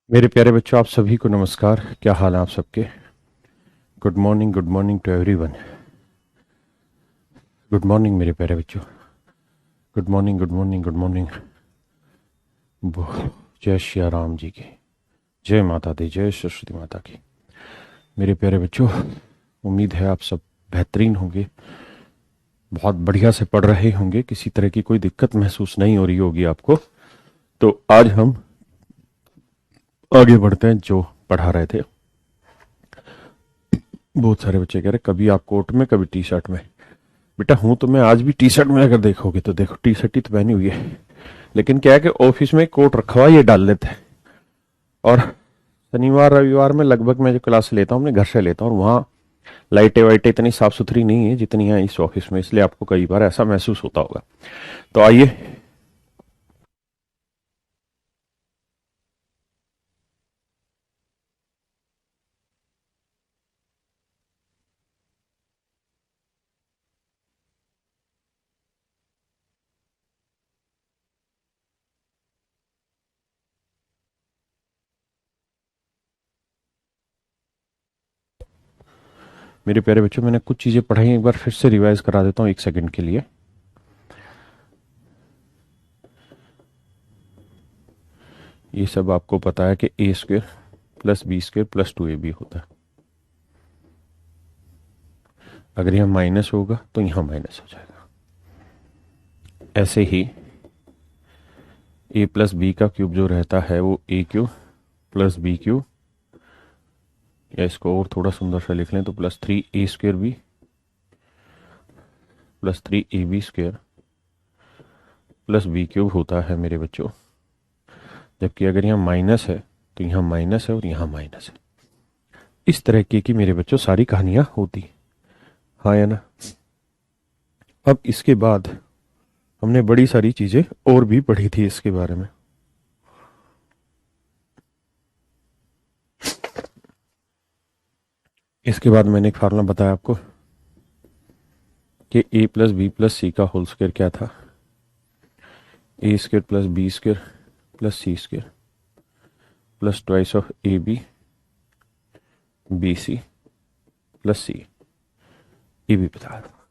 मेरे प्यारे बच्चों, आप सभी को नमस्कार। क्या हाल है आप सबके? Good morning to everyone. Good morning मेरे प्यारे बच्चों। Good morning. जय श्री राम जी की जय। माता दी जय सरस्वती माता की। मेरे प्यारे बच्चों, उम्मीद है आप सब बेहतरीन होंगे, बहुत बढ़िया से पढ़ रहे होंगे, किसी तरह की कोई दिक्कत महसूस नहीं हो रही होगी आपको। तो आज हम आगे बढ़ते हैं। जो पढ़ा रहे थे, बहुत सारे बच्चे कह रहे कभी आप कोट में कभी टी शर्ट में। बेटा हूं तो मैं आज भी टी शर्ट में, अगर देखोगे तो देखो टी शर्ट ही तो पहनी हुई है। लेकिन क्या है कि ऑफिस में कोट रखा हुआ ये डाल लेते हैं। और शनिवार रविवार में लगभग मैं जो क्लास लेता हूँ अपने घर से लेता हूँ, वहाँ लाइटें वाइटें इतनी साफ सुथरी नहीं है जितनी है इस ऑफिस में, इसलिए आपको कई बार ऐसा महसूस होता होगा। तो आइए, मेरे प्यारे बच्चों, मैंने कुछ चीजें पढ़ाई, एक बार फिर से रिवाइज करा देता हूँ एक सेकंड के लिए। ये सब आपको पता है कि A square plus B square plus 2ab होता है। अगर यहां माइनस होगा तो यहां माइनस हो जाएगा। ऐसे ही ए प्लस बी का क्यूब जो रहता है वो ए क्यूब प्लस बी क्यूब, या इसको और थोड़ा सुंदर सा लिख लें तो plus 3a² B plus 3ab² plus b³ होता है मेरे बच्चों। जबकि अगर यहाँ माइनस है तो यहाँ माइनस है और यहाँ माइनस है। इस तरह की मेरे बच्चों सारी कहानियां होती। हाँ या ना? अब इसके बाद हमने बड़ी सारी चीजें और भी पढ़ी थी इसके बारे में। इसके बाद मैंने एक फार्मूला बताया आपको कि A plus B plus C का होल स्क्वायर क्या था। A square plus B square plus C square plus twice of A B B C plus C. ये भी बताया था।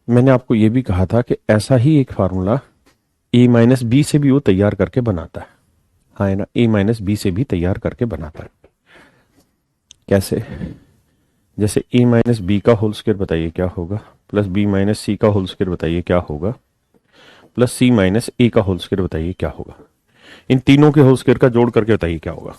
मैंने आपको ये भी कहा था कि ऐसा ही एक फार्मूला ए माइनस बी से भी वो तैयार करके बनाता है। हाँ है ना? ए माइनस बी से भी तैयार करके बनाता है। कैसे? जैसे ए माइनस बी का होल स्क्वायर बताइए क्या होगा, प्लस बी माइनस सी का होल स्क्वायर बताइए क्या होगा, प्लस सी माइनस ए का होल स्क्वायर बताइए क्या होगा। इन तीनों के होल स्क्वायर का जोड़ करके बताइए क्या होगा।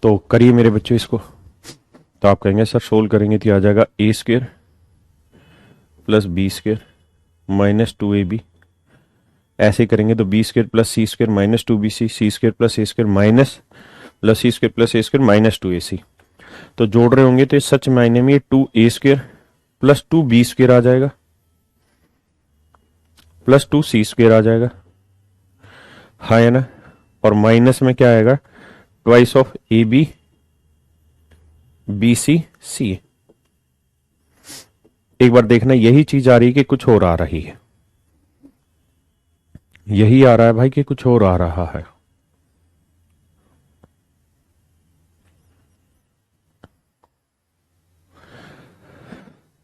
तो करिए मेरे बच्चों इसको। तो आप कहेंगे सर सोल्व करेंगे तो आ जाएगा A square plus B square minus 2ab। ऐसे करेंगे तो B square plus C square minus 2bc, C square plus A square minus plus C square plus A square minus 2ac। तो जोड़ रहे होंगे तो सच मायने में ये 2a² प्लस 2b² आ जाएगा प्लस 2c² आ जाएगा। हाँ है ना? और माइनस में क्या आएगा? Twice of A B B C C. एक बार देखना, यही चीज आ रही है कि कुछ और आ रही है? यही आ रहा है भाई कि कुछ और आ रहा है?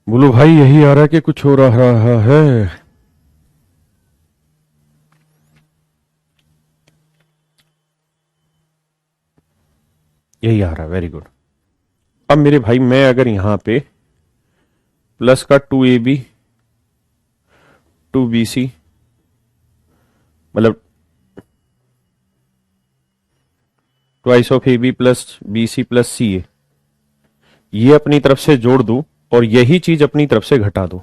बोलो भाई, यही आ रहा है कि कुछ और आ रहा है? यही आ रहा है, वेरी गुड। अब मेरे भाई मैं अगर यहां पे प्लस का 2ab 2bc, मतलब twice of A B plus B C plus C, ये अपनी तरफ से जोड़ दूं और यही चीज अपनी तरफ से घटा दूं,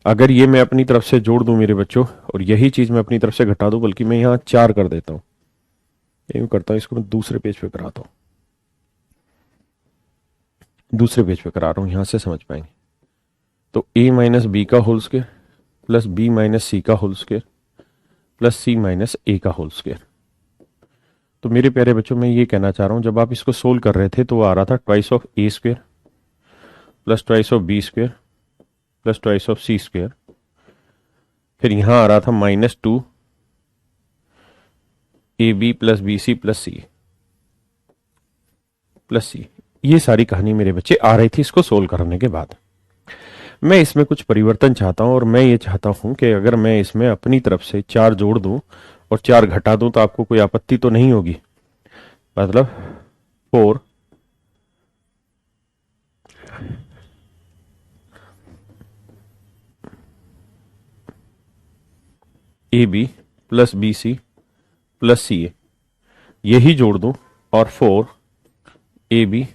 अगर ये मैं अपनी तरफ से जोड़ दूं मेरे बच्चों और यही चीज मैं अपनी तरफ से घटा दूं, बल्कि मैं यहां 4 कर देता हूं, यूं करता हूं, इसको मैं दूसरे पेज पे कराता हूं, दूसरे पेज पे करा रहा हूं, यहां से समझ पाएंगे। तो a माइनस बी का whole square plus b minus C का whole square plus c minus a का होल स्क्वायर। तो मेरे प्यारे बच्चों, मैं ये कहना चाह रहा हूं, जब आप इसको सोल्व कर रहे थे तो वो आ रहा था twice of a square plus twice of b square plus twice of c square, फिर यहां आ रहा था -2 ab plus B C plus C plus C. ये सारी कहानी मेरे बच्चे आ रही थी इसको सोल्व करने के बाद। मैं इसमें कुछ परिवर्तन चाहता हूं, और मैं ये चाहता हूं कि अगर मैं इसमें अपनी तरफ से 4 जोड़ दूं और 4 घटा दूं तो आपको कोई आपत्ति तो नहीं होगी। मतलब 4 A B plus B C plus C A, यही जोड़ दूं और 4 A B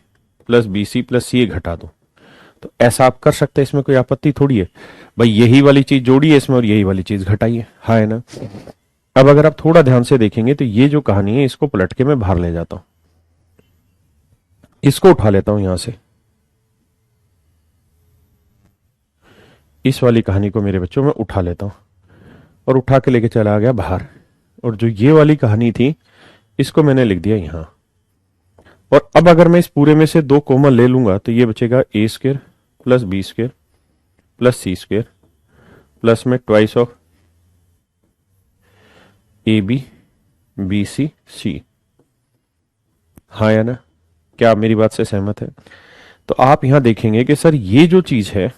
plus B C plus C A घटा दूं, तो ऐसा आप कर सकते हैं, इसमें कोई आपत्ति थोड़ी है। भाई यही वाली चीज जोड़िए इसमें और यही वाली चीज घटाइए, हाँ है ना। अब अगर आप थोड़ा ध्यान से देखेंगे तो ये जो कहानी है इसको पलट के मैं बाहर ले जाता हूं, इसको उठा लेता हूं यहां से, इस वाली कहानी को मेरे बच्चों में उठा लेता हूं और उठा के लेके चला गया बाहर, और जो ये वाली कहानी थी इसको मैंने लिख दिया यहां। और अब अगर मैं इस पूरे में से 2 कॉमन ले लूंगा तो ये बचेगा A square plus B square plus C square plus में twice of A B B C C, हाँ या ना। क्या आप मेरी बात से सहमत है? तो आप यहां देखेंगे कि सर ये जो चीज है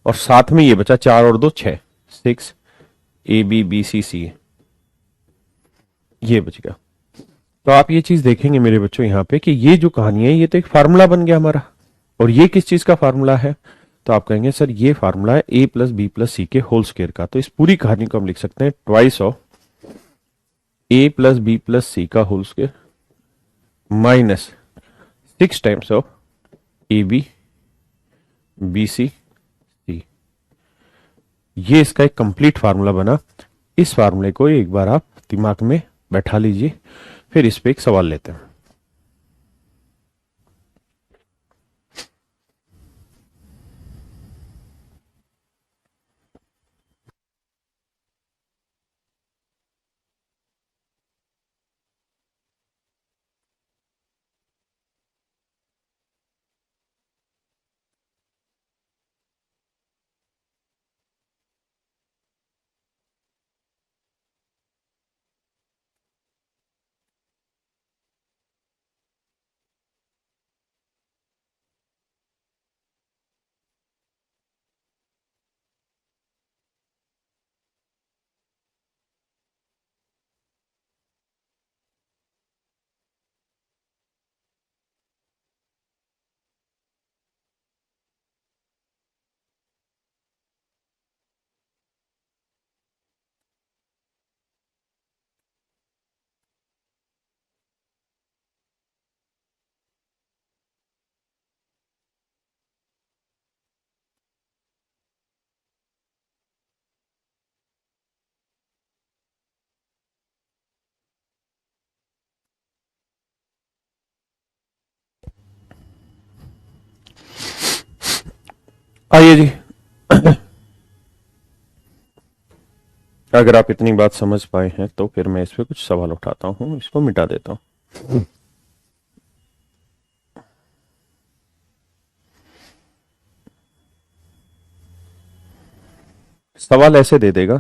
और साथ में ये बचा 4 और 2 6, 6 ए बी बी सी सी, ये बच गया। तो आप ये चीज देखेंगे मेरे बच्चों यहां पे कि ये जो कहानी है ये तो एक फार्मूला बन गया हमारा। और ये किस चीज का फार्मूला है? तो आप कहेंगे सर ये फार्मूला है ए प्लस बी प्लस सी के होल स्क्वायर का। तो इस पूरी कहानी को हम लिख सकते हैं twice of A plus B plus C का whole square minus 6 times of A B B C C. ये इसका एक कंप्लीट फार्मूला बना। इस फार्मूले को एक बार आप दिमाग में बैठा लीजिए, फिर इस पे एक सवाल लेते हैं। आइए जी, अगर आप इतनी बात समझ पाए हैं तो फिर मैं इस पे कुछ सवाल उठाता हूं, इसको मिटा देता हूं। सवाल ऐसे दे देगा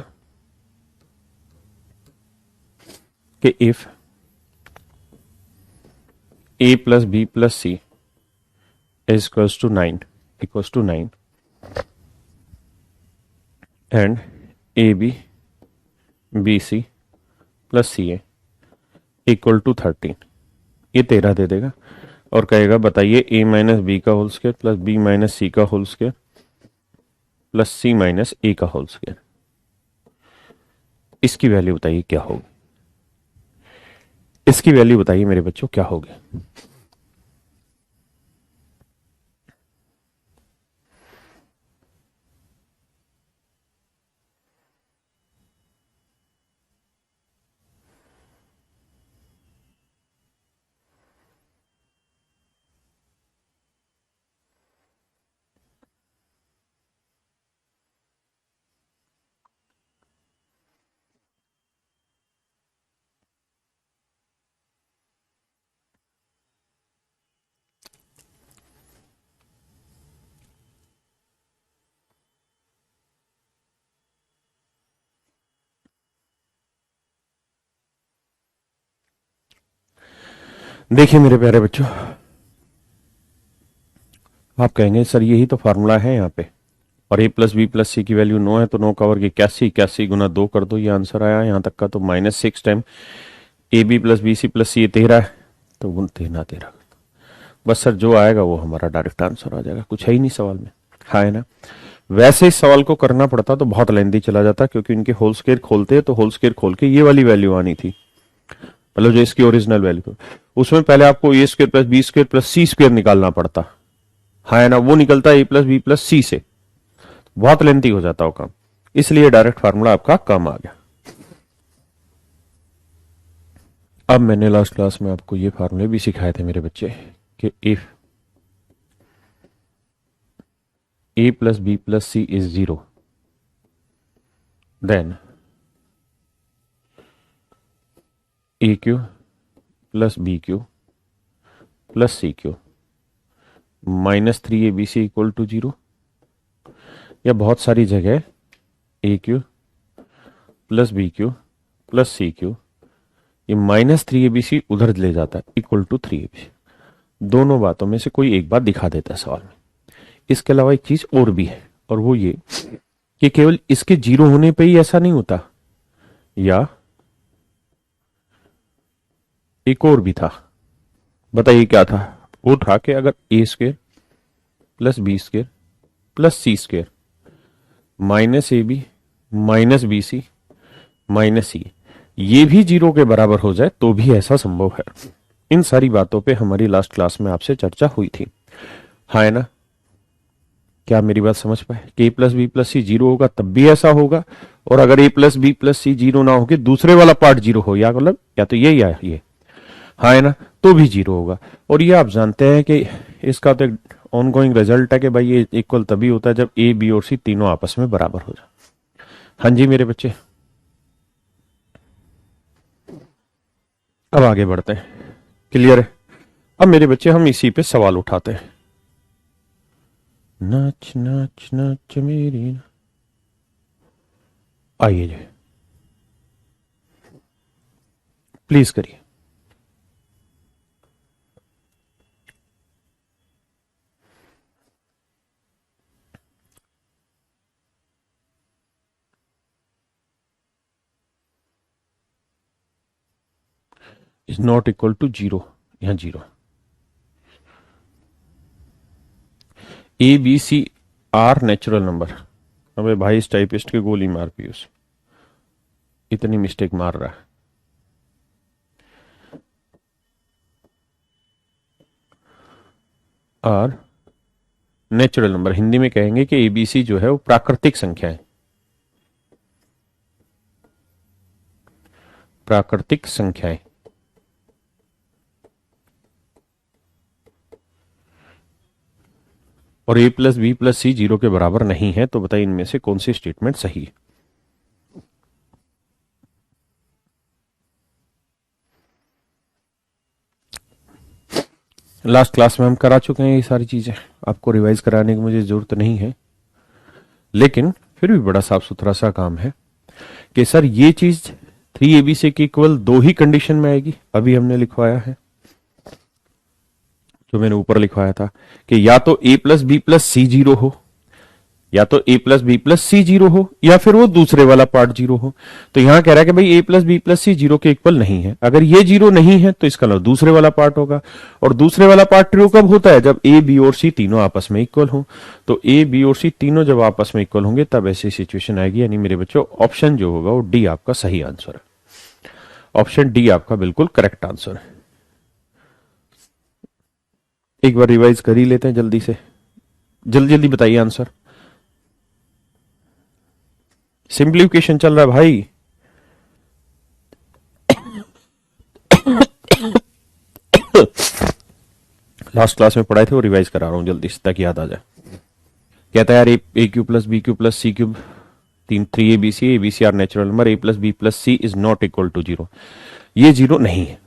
कि if A plus B plus C is equals to 9 and A B B C plus C A equal to 13, ये 13 दे देगा और कहेगा बताइए ए माइनस बी का whole square plus B minus C का whole square plus C minus A का whole square, इसकी वैल्यू बताइए क्या होगी। इसकी वैल्यू बताइए मेरे बच्चों क्या होगी। देखिए मेरे प्यारे बच्चों, आप कहेंगे सर यही तो फार्मूला है यहाँ पे, और a plus B plus C की वैल्यू 9 है, तो 9 का वर्ग 81, 81 गुना 2 कर दो, ये आंसर आया यहाँ तक का। तो -6 time A B plus B C plus C, ये 13 है, तो 13 बस सर जो आएगा वो हमारा डायरेक्ट आंसर आ जाएगा, कुछ है ही नहीं सवाल में। हाँ है ना। वैसे इस सवाल को करना पड़ता तो बहुत लेंदी चला जाता, क्योंकि इनके होल स्केयर खोलते तो होल स्केयर खोल के ये वाली वैल्यू आनी थी, मतलब जो इसकी ओरिजिनल वैल्यू थी, उसमें पहले आपको A square plus B square plus C square निकालना पड़ता। हाँ है ना, वो निकलता है A plus B plus C से, बहुत लेंथी हो जाता हो काम, इसलिए डायरेक्ट फार्मूला आपका कम आ गया। अब मैंने लास्ट क्लास में आपको ये फार्मूले भी सिखाए थे मेरे बच्चे कि if a plus b plus c is 0, then aq plus bq plus cq -3abc equal to 0, या बहुत सारी जगह aq plus bq plus cq, ये -3abc उधर ले जाता है इक्वल टू 3abc। दोनों बातों में से कोई एक बात दिखा देता है सवाल में। इसके अलावा एक चीज और भी है, और वो ये कि केवल इसके 0 होने पे ही ऐसा नहीं होता, या एक और भी था। बताइए क्या था? वो था कि अगर A square plus B square plus C square minus A B minus B C minus C ये भी 0 के बराबर हो जाए तो भी ऐसा संभव है। इन सारी बातों पे हमारी लास्ट क्लास में आपसे चर्चा हुई थी। हाँ है ना। क्या मेरी बात समझ पाए कि a plus B plus C 0 होगा तब भी ऐसा होगा, और अगर a plus B plus C 0 ना हो के दूसरे वाला पार्ट 0 हो, या मतलब या तो ये या ये, हाँ है ना, तो भी 0 होगा। और ये आप जानते हैं कि इसका तो एक ऑनगोइंग रिजल्ट है कि भाई ये इक्वल तभी होता है जब a b और c तीनों आपस में बराबर हो जाए। हाँ जी मेरे बच्चे, अब आगे बढ़ते हैं। क्लियर है? अब मेरे बच्चे हम इसी पे सवाल उठाते हैं। नाच नाच नाच मेरी, आइए जी प्लीज करिए। इज नॉट इक्वल टू 0, यहां 0। A B C are natural number. अबे भाई इस टाइपिस्ट के गोली मार पीयूष, इतनी मिस्टेक मार रहा है। आर नेचुरल नंबर, हिंदी में कहेंगे कि एबीसी जो है वो प्राकृतिक संख्या है, प्राकृतिक संख्याएं। और a plus B plus C 0 के बराबर नहीं है, तो बताइए इनमें से कौन सी स्टेटमेंट सही है? लास्ट क्लास में हम करा चुके हैं ये सारी चीजें, आपको रिवाइज कराने की मुझे जरूरत नहीं है, लेकिन फिर भी बड़ा साफ सुथरा सा काम है कि सर ये चीज 3abc की इक्वल 2 ही कंडीशन में आएगी। अभी हमने लिखवाया है, जो मैंने ऊपर लिखवाया था कि या तो a plus B plus C 0 हो, या तो a plus B plus C 0 हो, या फिर वो दूसरे वाला पार्ट 0 हो। तो यहां कह रहा है कि भाई a plus B plus C 0 के इक्वल नहीं है। अगर ये 0 नहीं है तो इसका मतलब दूसरे वाला पार्ट होगा, और दूसरे वाला पार्ट ट्रू कब होता है? जब a b और c तीनों आपस में इक्वल हो। तो a b और c तीनों जब आपस में इक्वल होंगे तब ऐसी सिचुएशन आएगी। यानी मेरे बच्चों ऑप्शन जो होगा वो डी आपका सही आंसर है। ऑप्शन डी आपका बिल्कुल करेक्ट आंसर है। एक बार रिवाइज कर ही लेते हैं जल्दी से, जल्दी जल्दी बताइए आंसर। सिंप्लीफिकेशन चल रहा है भाई। लास्ट क्लास में पढ़ाए थे वो रिवाइज करा रहा हूं जल्दी से ताकि याद आ जाए। कहता है यार A cube plus B cube plus C cube 3abc abc are natural number, a plus B plus C is not equal to 0, ये 0 नहीं है।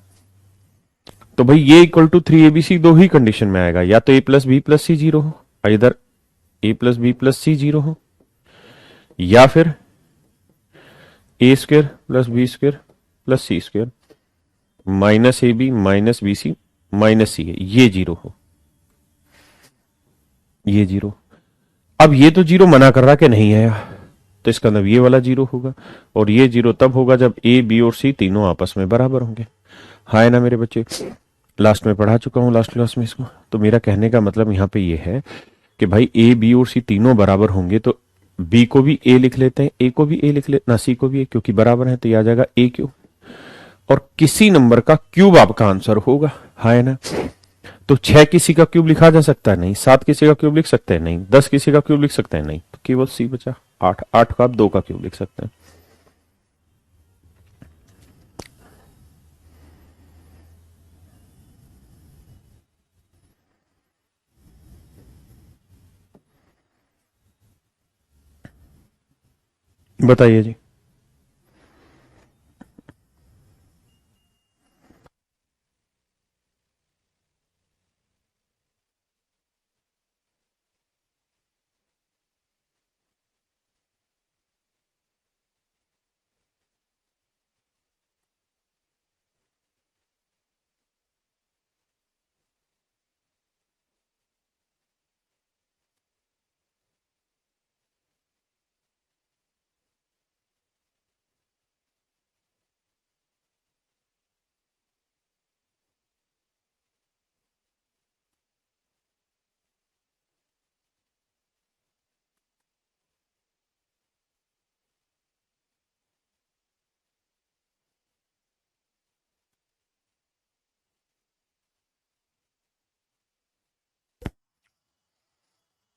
तो भाई ये equal to 3abc 2 he condition में आएगा, या तो a plus B plus C 0 हो, इधर a plus B plus C 0 हो, या फिर A square plus B square plus C square minus A B minus B C minus C है, ये जीरो हो, ये जीरो। अब ये तो जीरो मना कर रहा कि नहीं है, तो इसका मतलब ये वाला जीरो होगा, और ये जीरो तब होगा जब ए बी और सी तीनों आपस में बराबर होंगे। हाँ है ना मेरे बच्चे, लास्ट में पढ़ा चुका हूं लास्ट क्लास में इसको। तो मेरा कहने का मतलब यहां पे ये है कि भाई ए बी और सी तीनों बराबर होंगे तो बी को भी ए लिख लेते हैं, ए को भी ए लिख लेते ना, सी को भी ए, क्योंकि बराबर है तो ये आ जाएगा ए क्यूब। और किसी नंबर का क्यूब आपका आंसर होगा, हाँ है ना। तो 6 किसी का क्यूब लिखा जा सकता है? नहीं। 7 किसी का क्यूब लिख सकते हैं? नहीं। 10 किसी का क्यूब लिख सकते हैं? नहीं। तो केवल सी बचा। 8, 8 का आप 2 का क्यूब लिख सकते हैं। बताइए जी।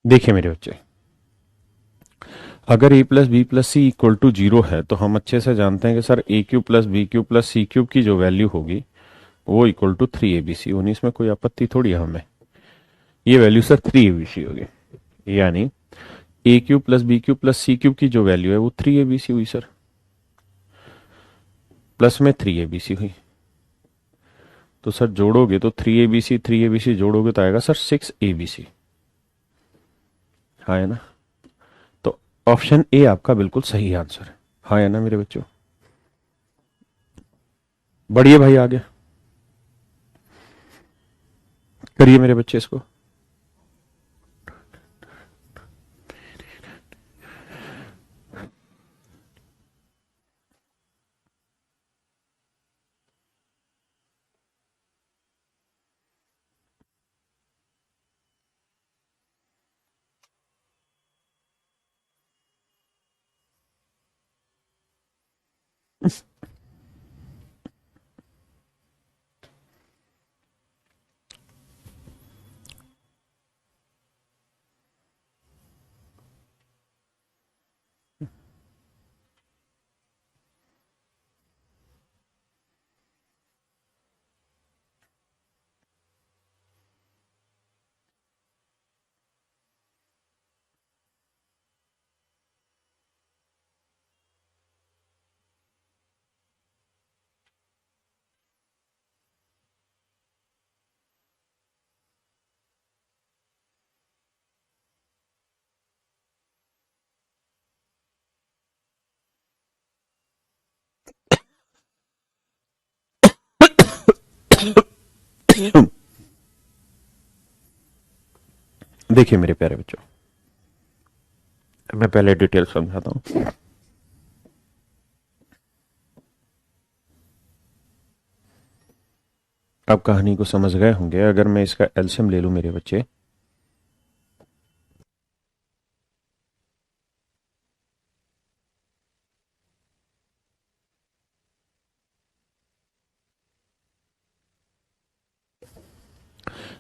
देखिए मेरे बच्चे, अगर A plus B plus C equal to zero है तो हम अच्छे से जानते हैं कि sir A cube plus B cube plus C cube की जो वैल्यू होगी वो इक्वल टू 3abc होनी। इसमें कोई आपत्ति थोड़ी है हमें। ये वैल्यू सर 3abc होगी, यानी A cube plus B cube plus C cube की जो वैल्यू है वो 3abc हुई सर, प्लस में 3abc हुई। तो सर जोड़ोगे तो 3abc जोड़ोगे तो आएगा सर 6abc, हाँ है ना। तो ऑप्शन ए आपका बिल्कुल सही आंसर है, हाँ है ना मेरे बच्चों। बढ़िए भाई, आगे करिए मेरे बच्चे इसको। देखिए मेरे प्यारे बच्चों, मैं पहले डिटेल समझाता हूं। आप कहानी को समझ गए होंगे। अगर मैं इसका एलसीएम ले लूं मेरे बच्चे,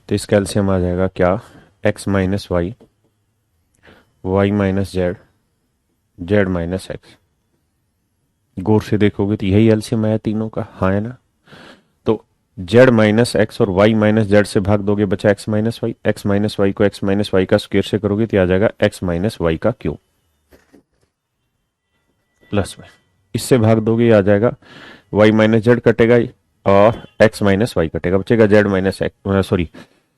तो इसका एलसीएम आ जाएगा क्या, x minus Y, Y minus Z, Z minus X. गौर से देखोगे तो यही एलसीएम आया तीनों का, हाँ है ना। तो जेड माइनस एक्स और वाई माइनस जेड से भाग दोगे, बचा X minus Y. X minus Y को एक्स माइनस वाई का स्क्वायर से करोगे तो आ जाएगा एक्स माइनस वाई का क्यूब, प्लस में इससे भाग दोगे आ जाएगा वाई माइनस जेड कटेगा और एक्स माइनस वाई कटेगा, बचेगा Z minus x, sorry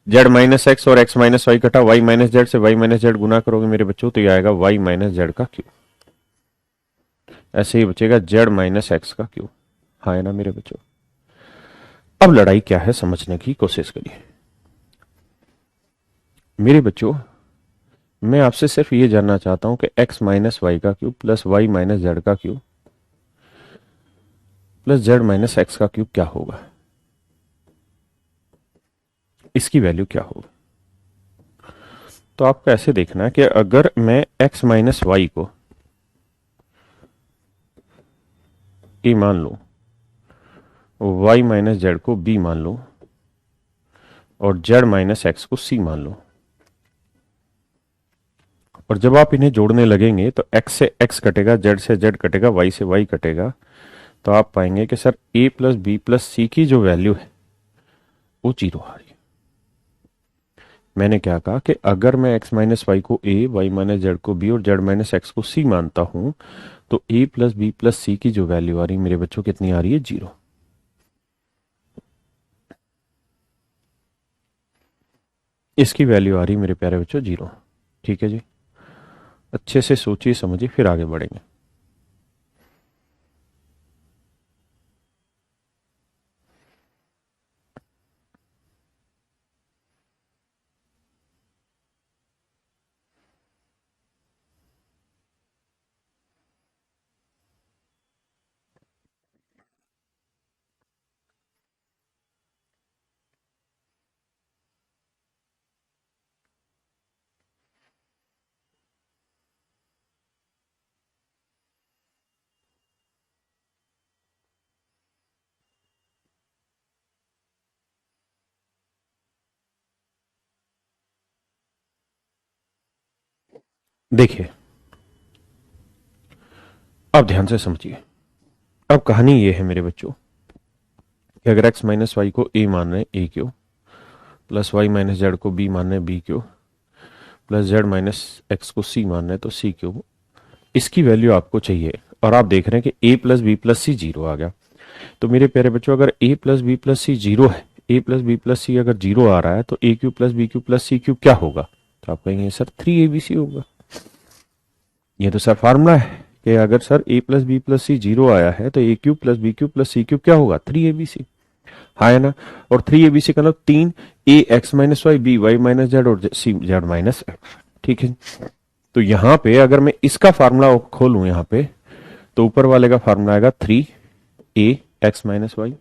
Z minus X और एक्स माइनस वाई कटा, वाई माइनस जेड से वाई माइनस जेड गुना करोगे मेरे बच्चों तो ये आएगा वाई माइनस जेड का क्यूब। ऐसे ही बचेगा जेड माइनस एक्स का क्यूब, हाँ है ना मेरे बच्चों। अब लड़ाई क्या है समझने की कोशिश करिए मेरे बच्चों। मैं आपसे सिर्फ ये जानना चाहता हूं कि x माइनस वाई का cube plus Y minus Z का cube plus Z minus X का क्यूब क्या होगा, इसकी वैल्यू क्या होगी। तो आपको ऐसे देखना है कि अगर मैं x माइनस वाई को a मान लूं, y माइनस जेड को b मान लूं और z माइनस एक्स को c मान लूं, और जब आप इन्हें जोड़ने लगेंगे तो x से x कटेगा, z से z कटेगा, y से y कटेगा, तो आप पाएंगे कि sir a plus B plus C की जो वैल्यू है वो जीरो आ रही है। मैंने क्या कहा कि अगर मैं x माइनस वाई को a, y माइनस जेड को b और z माइनस एक्स को c मानता हूं तो a plus B plus C की जो वैल्यू आ रही है मेरे बच्चों कितनी आ रही है, जीरो। इसकी वैल्यू आ रही है मेरे प्यारे बच्चों जीरो। ठीक है जी, अच्छे से सोचिए समझिए फिर आगे बढ़ेंगे। देखिए अब ध्यान से समझिए। अब कहानी ये है मेरे बच्चों कि अगर x माइनस वाई को a मान रहे हैं a क्यों, प्लस वाई माइनस जेड को b मान रहे हैं b क्यों, प्लस जेड माइनस एक्स को c मान रहे हैं तो c क्यों, इसकी वैल्यू आपको चाहिए। और आप देख रहे हैं कि a plus B plus C zero आ गया। तो मेरे प्यारे बच्चों अगर a plus B plus C zero है, a plus B plus C अगर जीरो आ रहा है तो a cube plus B cube plus C cube क्या होगा। तो आप कहेंगे सर 3abc होगा। ये तो सर फार्मूला है कि अगर sir a plus B plus C zero आया है तो a cube plus B cube plus C cube क्या होगा, 3abc। हाँ है ना। और 3abc का मतलब तीन, a X minus Y, B Y minus Z और सी जेड माइनस एक्स। ठीक है। तो यहां पे अगर मैं इसका फार्मूला खोलूं यहां पे तो ऊपर वाले का फार्मूला आएगा 3a X minus Y,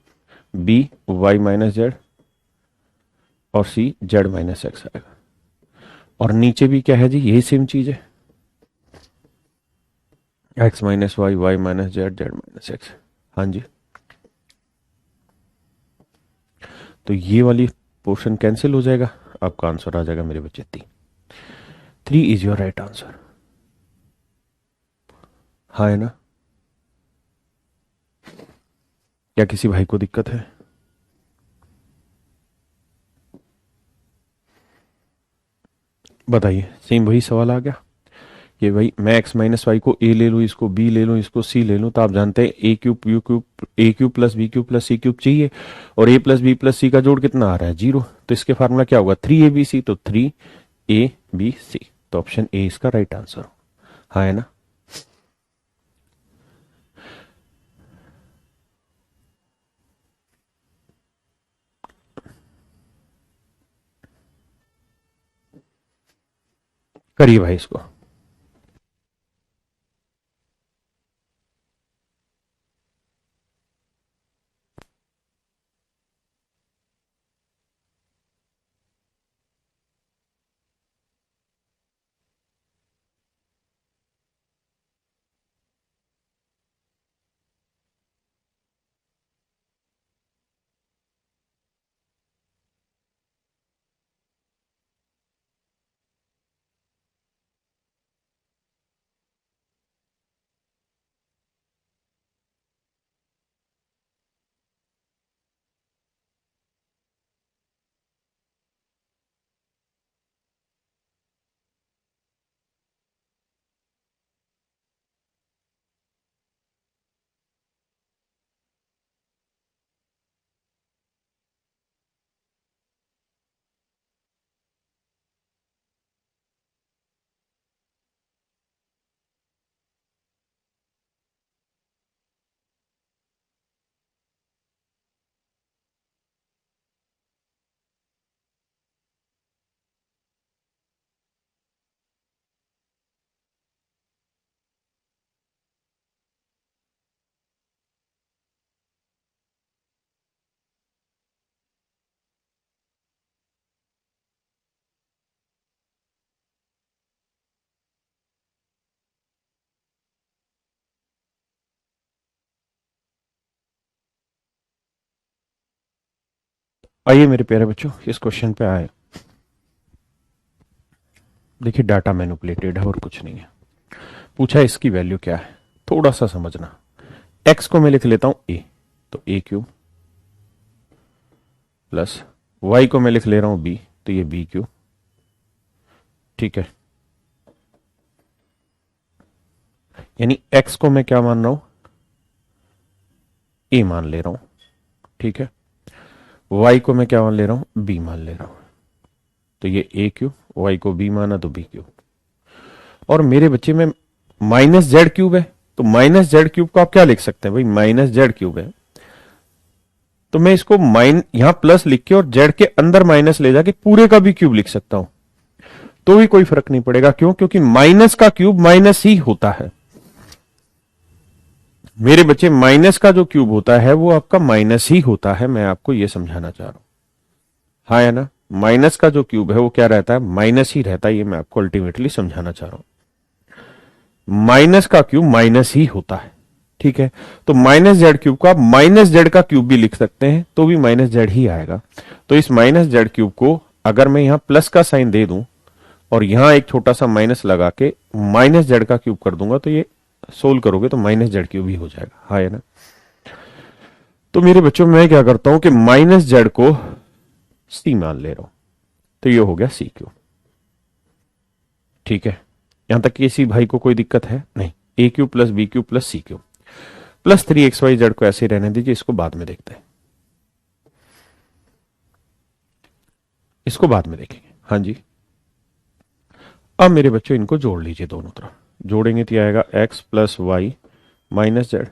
B Y minus Z और सी जेड माइनस एक्स आएगा। और नीचे भी क्या है जी, यही सेम चीज है, X minus Y, Y minus Z, Z minus X. हाँ जी। तो ये वाली पोर्शन कैंसिल हो जाएगा, आपका आंसर आ जाएगा मेरे बच्चे 3। 3 इज योर राइट आंसर। हाँ है ना। क्या किसी भाई को दिक्कत है। बताइए, सेम वही सवाल आ गया कि भाई मैं एक्स माइनस वाई को ए ले लूँ, इसको बी ले लूँ, इसको सी ले लूँ, तो आप जानते हैं A cube U cube, A cube plus B cube plus C cube चाहिए। और A plus B plus C का जोड़ कितना आ रहा है, जीरो। तो इसके फार्मूला क्या होगा, 3abc। तो 3abc, तो ऑप्शन ए इसका राइट आंसर। हाँ है ना। करिए भाई इसको। आइए मेरे प्यारे बच्चों इस क्वेश्चन पे आए। देखिए डाटा मैनिपुलेटेड है और कुछ नहीं है। पूछा इसकी वैल्यू क्या है, थोड़ा सा समझना। एक्स को मैं लिख लेता हूं ए, तो ए क्यूब प्लस वाई को मैं लिख ले रहा हूं बी, तो ये बी क्यूब। ठीक है, यानी एक्स को मैं क्या मान रहा हूं, ए मान ले रहा हूं। ठीक है, वाई को मैं क्या मान ले रहा हूं, बी मान ले रहा हूं। तो ये ए क्यूब, वाई को बी माना तो बी क्यूब। और मेरे बच्चे में माइनस जेड क्यूब है, तो माइनस जेड क्यूब को आप क्या लिख सकते हैं भाई, माइनस जेड क्यूब है तो मैं इसको यहां प्लस लिख के और जेड के अंदर माइनस ले जाके पूरे का भी क्यूब लिख सकता हूं, तो भी कोई फर्क नहीं पड़ेगा। क्यों? क्योंकि माइनस का क्यूब माइनस ही होता है मेरे बच्चे। माइनस का जो क्यूब होता है वो आपका माइनस ही होता है, मैं आपको यह समझाना चाह रहा हूं। हाँ है ना, माइनस का जो क्यूब है वो क्या रहता है, माइनस ही रहता है, ये मैं आपको अल्टीमेटली समझाना चाह रहा हूं। माइनस का क्यूब माइनस ही होता है। ठीक है, तो माइनस जेड क्यूब को आप माइनस जेड का क्यूब भी लिख सकते हैं, तो भी माइनस जेड ही आएगा। तो इस माइनस जेड क्यूब को अगर मैं यहां प्लस का साइन दे दूं और यहां एक छोटा सा माइनस लगा के माइनस जेड का क्यूब कर दूंगा, तो ये सोल्व करोगे तो माइनस जेड क्यूब ही हो जाएगा। हाँ है ना, तो मेरे बच्चों में मैं क्या करता हूं कि माइनस जेड को सी मान ले रहा हूं, तो ये हो गया सी क्यूब। ठीक है, यहां तक किसी भाई को कोई दिक्कत है नहीं। A cube plus B cube plus C cube plus 3xyz को ऐसे ही रहने दीजिए, इसको बाद में देखते हैं, इसको बाद में देखेंगे। हाँ जी, अब मेरे बच्चों इनको जोड़ लीजिए, दोनों तरफ जोड़ेंगे तो आएगा x plus Y minus Z,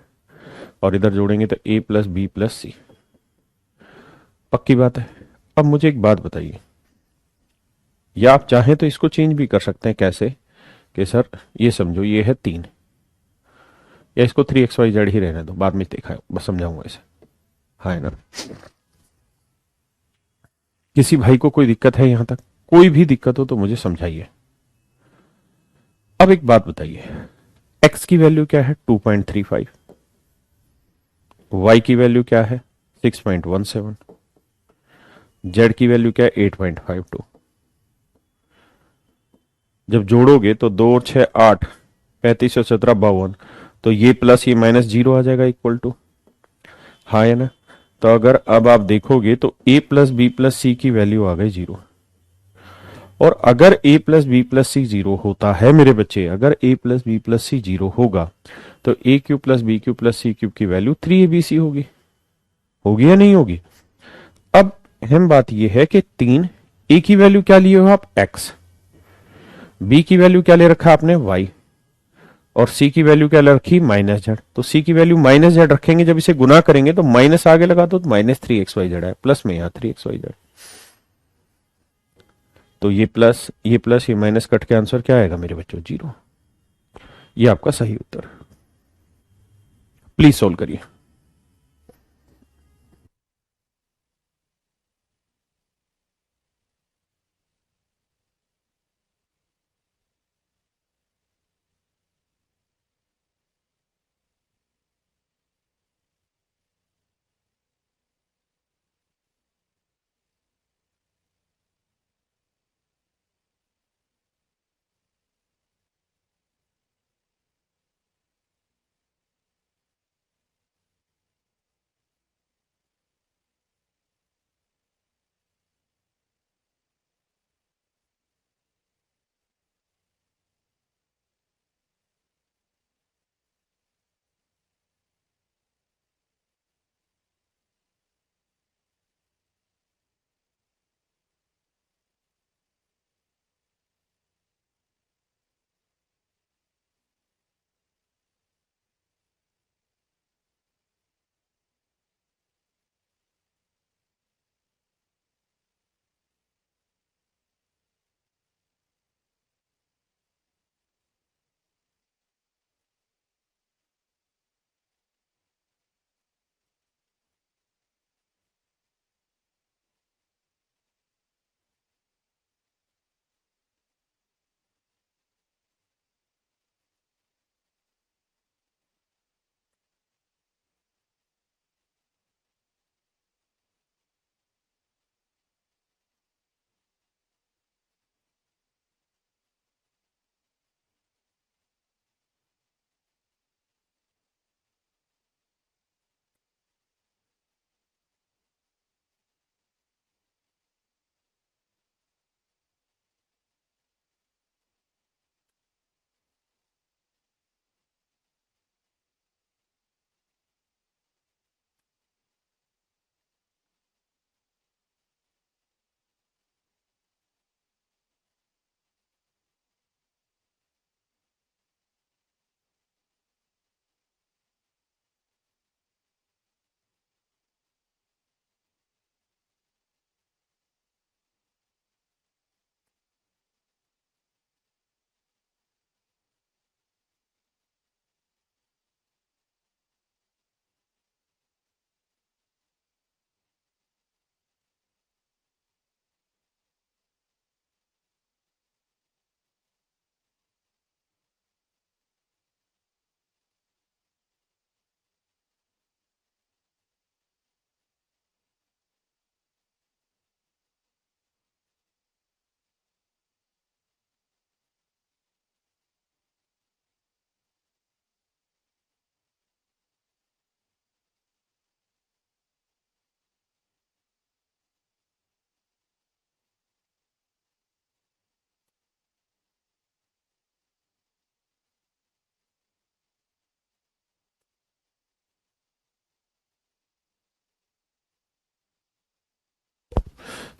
और इधर जोड़ेंगे तो a plus B plus C. पक्की बात है। अब मुझे एक बात बताइए, या आप चाहें तो इसको चेंज भी कर सकते हैं। कैसे? कि सर ये समझो ये है 3, या इसको 3xyz ही रहने दो, बाद में देखा है, बस समझाऊंगा इसे। हाँ है ना, किसी भाई को कोई दिक्कत है यहां तक? कोई भी दिक्कत हो तो मुझे समझाइए। अब एक बात बताइए, x की वैल्यू क्या है 2.35, y की वैल्यू क्या है 6.17, z की वैल्यू क्या है 8.52। जब जोड़ोगे तो 2 और 6 8, 35 और 17 52, तो ये प्लस ये माइनस जीरो आ जाएगा इक्वल टू। हाँ है ना, तो अगर अब आप देखोगे तो a plus B plus C की वैल्यू आ गई जीरो। और अगर a plus B plus C zero होता है मेरे बच्चे, अगर a plus B plus C zero होगा तो A cube plus B cube plus C cube की वैल्यू 3abc होगी। होगी या नहीं होगी? अब अहम बात यह है कि 3, ए की वैल्यू क्या लिए हो आप x, बी की वैल्यू क्या ले रखा आपने y, और सी की वैल्यू क्या ले रखी माइनस जेड। तो सी की वैल्यू माइनस जेड रखेंगे, जब इसे गुना करेंगे तो माइनस आगे लगा दो, तो -3xyz है, प्लस में यहां 3xyz। तो ये माइनस कट के आंसर क्या आएगा मेरे बच्चों, जीरो। ये आपका सही उत्तर। प्लीज सोल्व करिए।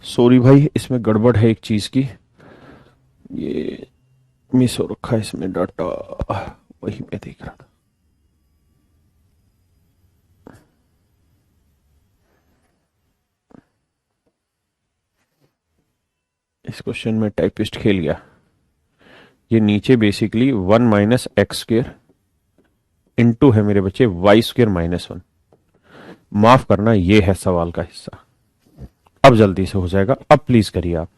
सॉरी भाई, इसमें गड़बड़ है एक चीज की, ये मिस हो रखा है इसमें डाटा, वही मैं देख रहा था। इस क्वेश्चन में टाइपिस्ट खेल गया। ये नीचे बेसिकली 1 - x² इंटू है मेरे बच्चे y² - 1। माफ करना, ये है सवाल का हिस्सा। अब जल्दी से हो जाएगा, अब प्लीज करिए आप।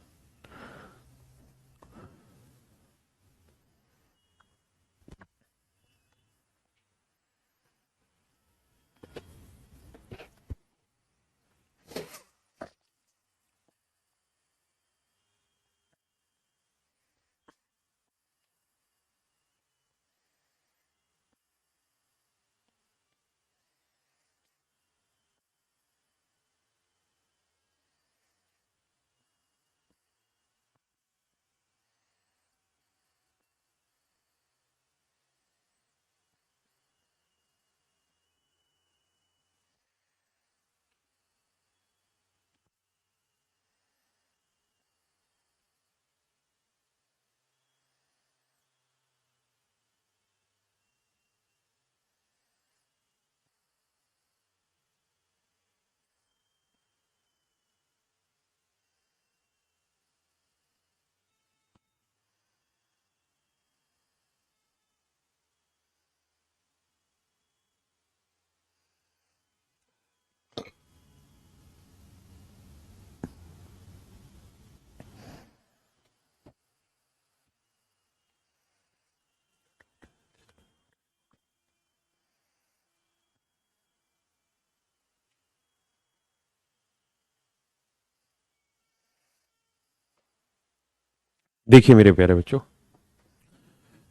देखिए मेरे प्यारे बच्चों,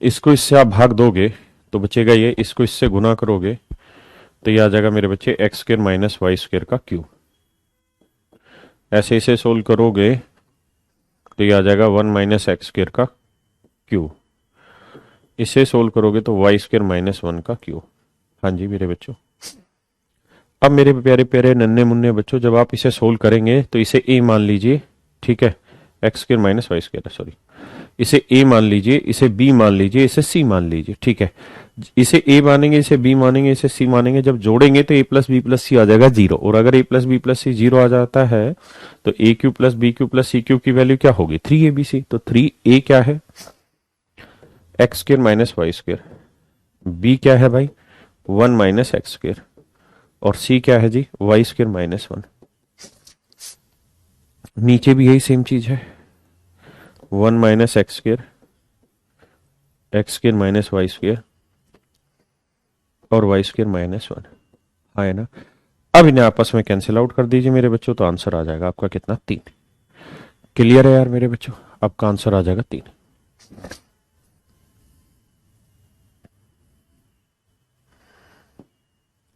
इसको इससे आप भाग दोगे तो बचेगा ये, इसको इससे गुना करोगे तो ये आ जाएगा मेरे बच्चे x² - y² का क्यूब। ऐसे इसे सोल्व करोगे तो ये आ जाएगा 1 - x² का क्यूब। इसे सोल्व करोगे तो y² - 1 का क्यूब। हाँ जी मेरे बच्चों। अब मेरे प्यारे प्यारे नन्हे मुन्ने बच्चों, जब आप इसे सोल्व करेंगे तो इसे a मान लीजिए, ठीक है, x² - y², सॉरी, इसे a मान लीजिए, इसे b मान लीजिए, इसे c मान लीजिए, ठीक है। इसे a मानेंगे, इसे b मानेंगे, इसे c मानेंगे, जब जोड़ेंगे तो a + b + c आ जाएगा 0। और अगर a + b + c 0 आ जाता है तो a³ + b³ + c³ की वैल्यू क्या होगी? 3abc। तो 3a क्या है? x² - y²। b क्या है भाई? 1 - x²। और c क्या है जी? y² - 1। नीचे भी यही सेम चीज है, 1 - x², x² - y² और y² - 1। हाँ है ना। अब इन्हें आपस में कैंसिल आउट कर दीजिए मेरे बच्चों, तो आंसर आ जाएगा आपका कितना? 3। क्लियर है यार मेरे बच्चों? आपका आंसर आ जाएगा 3।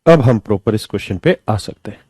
अब हम प्रॉपर इस क्वेश्चन पे आ सकते हैं।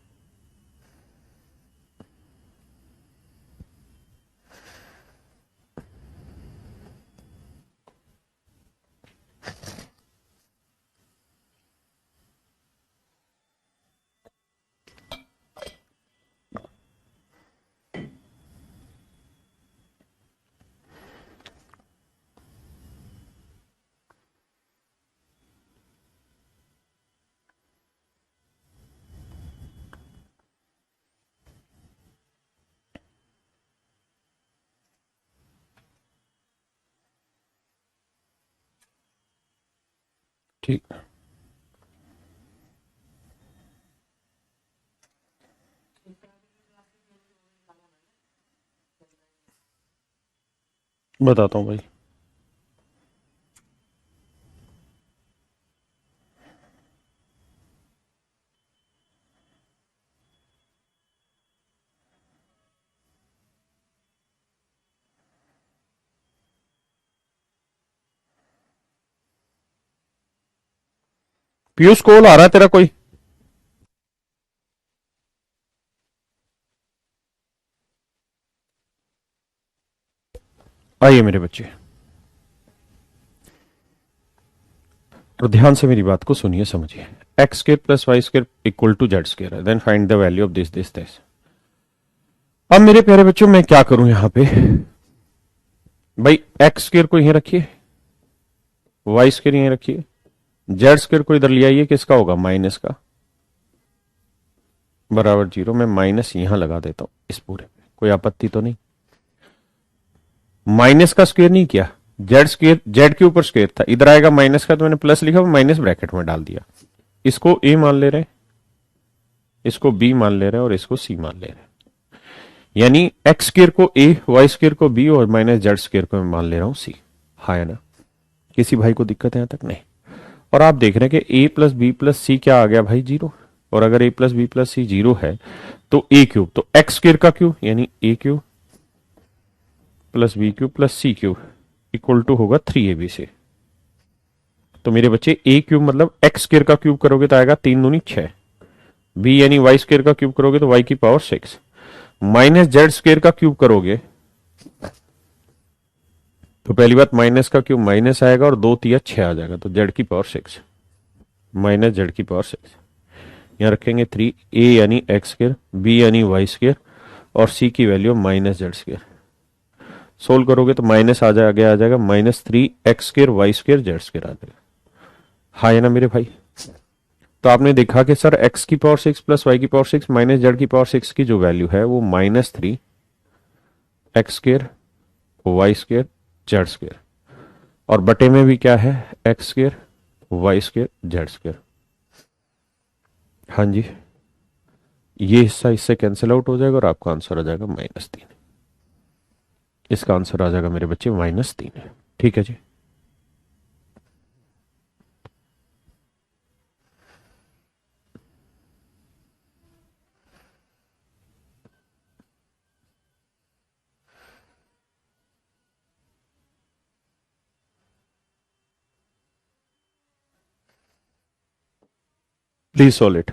ठीक, बताता हूं भाई। पीयूष, कॉल आ रहा है तेरा कोई? आइए मेरे बच्चे, तो ध्यान से मेरी बात को सुनिए, समझिए। x² + y² = z² है, then find the value of this this this. अब मेरे प्यारे बच्चों मैं क्या करूं यहां पे, भाई एक्स स्क्र को यहीं रखिए, वाई स्क्र यहीं रखिए, जेड स्क्र को इधर ले आइए, किसका होगा माइनस का, बराबर 0। मैं माइनस यहां लगा देता हूं इस पूरे पे, कोई आपत्ति तो नहीं। माइनस का स्क्वायर नहीं किया, जेड स्क्वायर, जेड के ऊपर स्क्वायर था, इधर आएगा माइनस का, तो मैंने प्लस लिखा, माइनस ब्रैकेट में डाल दिया। इसको ए मान ले रहे हैं, इसको बी मान ले रहे हैं, और इसको सी मान ले रहे हैं। यानी एक्स स्क्वायर को ए, वाई स्क्वायर को बी, और माइनस जेड स्क्वायर को मैं मान ले रहा हूं सी। हाँ है ना, किसी भाई को दिक्कत है यहां तक? नहीं। और आप देख रहे हैं कि A plus B plus C क्या आ गया भाई, 0। और अगर A plus B plus C 0 है तो ए क्यूब, तो एक्स स्क्वायर का क्यूब यानी A cube plus B cube plus C cube equal to होगा 3 ABC। तो मेरे बच्चे ए क्यूब मतलब एक्स स्क्वायर का क्यूब करोगे तो आएगा 3 दूनी 6, बी यानी वाई स्क्वायर का क्यूब करोगे तो वाई की पावर 6, माइनस जेड स्क्वायर का क्यूब करोगे तो पहली बात माइनस का क्यूब माइनस आएगा, और 2 तिया 6 आ जाएगा, तो जेड की पावर 6 माइनस जेड की पावर 6। यहां रखेंगे 3, ए यानी एक्स स्क्वायर, बी यानी वाई स्क्वायर, और सी की value minus Z square. Solve करोगे तो माइनस आ जाएगा, आ जाएगा -3 x square Y square Z square आ जाएगा। हाँ है ना मेरे भाई? तो आपने देखा कि सर x की पावर 6 प्लस वाई की पावर 6 माइनस जेड की पावर 6 की जो वैल्यू है वो -3 x square Y square Z square, और बटे में भी क्या है, X square Y square Z square. हाँ जी, ये हिस्सा इससे कैंसिल आउट हो जाएगा और आपका आंसर आ जाएगा -3। इसका आंसर आ जाएगा मेरे बच्चे -3। ठीक है जी। Please solve it.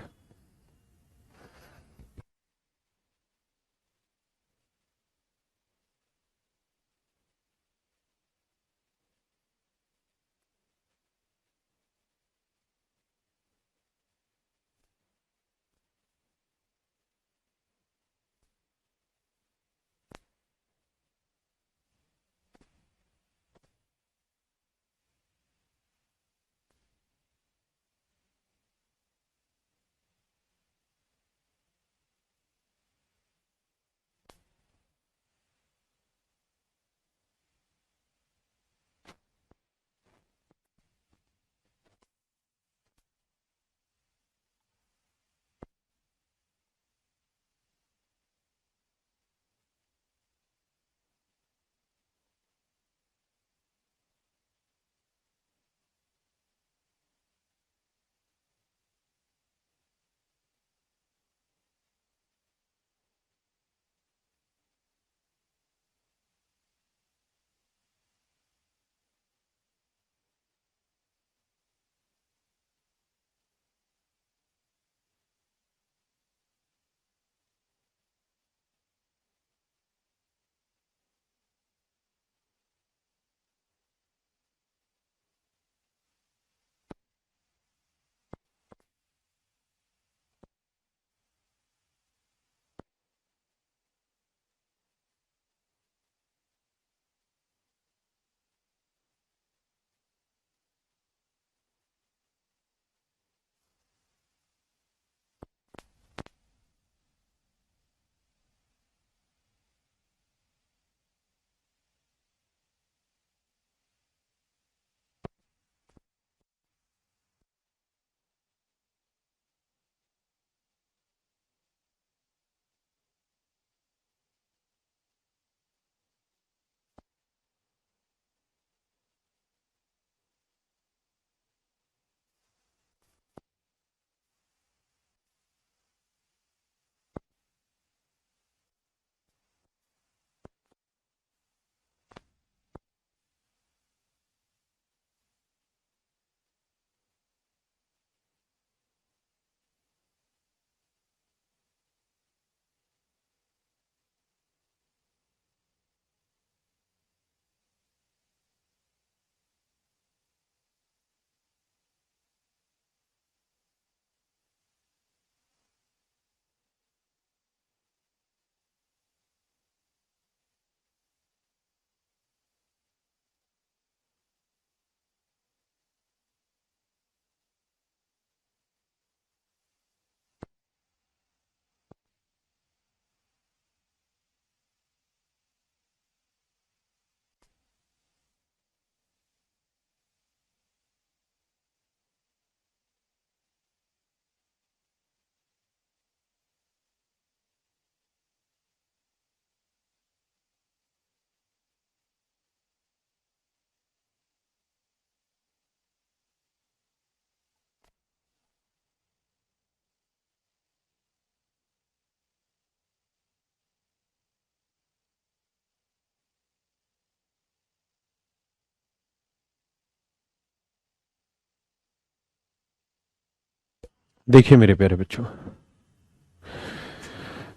देखिए मेरे प्यारे बच्चों,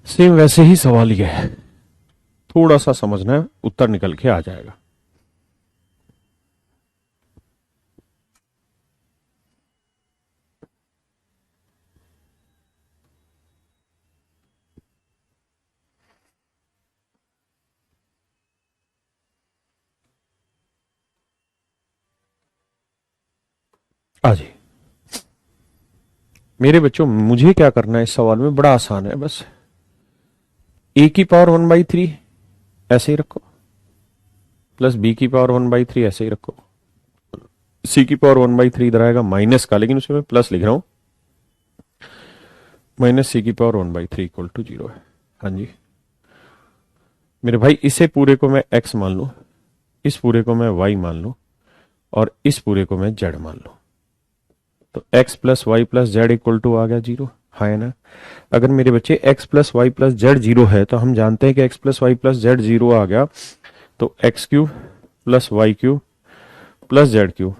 सेम वैसे ही सवाल ये है, थोड़ा सा समझना है, उत्तर निकल के आ जाएगा। जी मेरे बच्चों, मुझे क्या करना है इस सवाल में, बड़ा आसान है, बस ए की पावर 1/3 ऐसे ही रखो, प्लस बी की पावर 1/3 ऐसे ही रखो, सी की पावर 1/3 इधर आएगा माइनस का, लेकिन उसमें मैं प्लस लिख रहा हूं, माइनस सी की पावर 1/3 इक्वल टू 0 है। हाँ जी मेरे भाई, इसे पूरे को मैं x मान लूं, इस पूरे को मैं y मान लूं, और इस पूरे को मैं z मान लूं, तो x plus Y plus Z equal to आ गया 0। हाँ है ना। अगर मेरे बच्चे x plus Y plus Z 0 है, तो हम जानते हैं कि x plus Y plus Z 0 आ गया, तो X cube plus Y cube plus Z cube